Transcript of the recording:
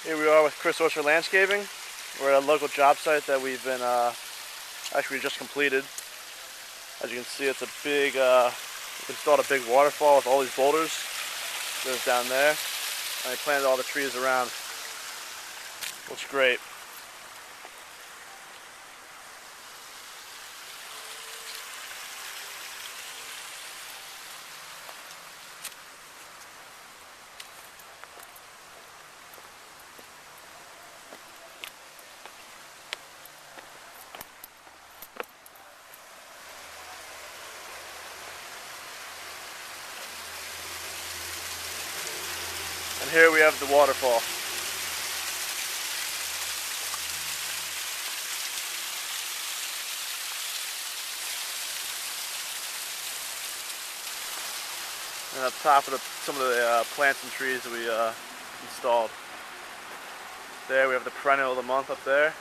Here we are with Chris Orchard Landscaping. We're at a local job site that we've been actually just completed. As you can see, it's a big, installed a big waterfall with all these boulders. Goes down there, and they planted all the trees around. Looks great. And here we have the waterfall. And up top of some of the plants and trees that we installed. There we have the perennial of the month up there.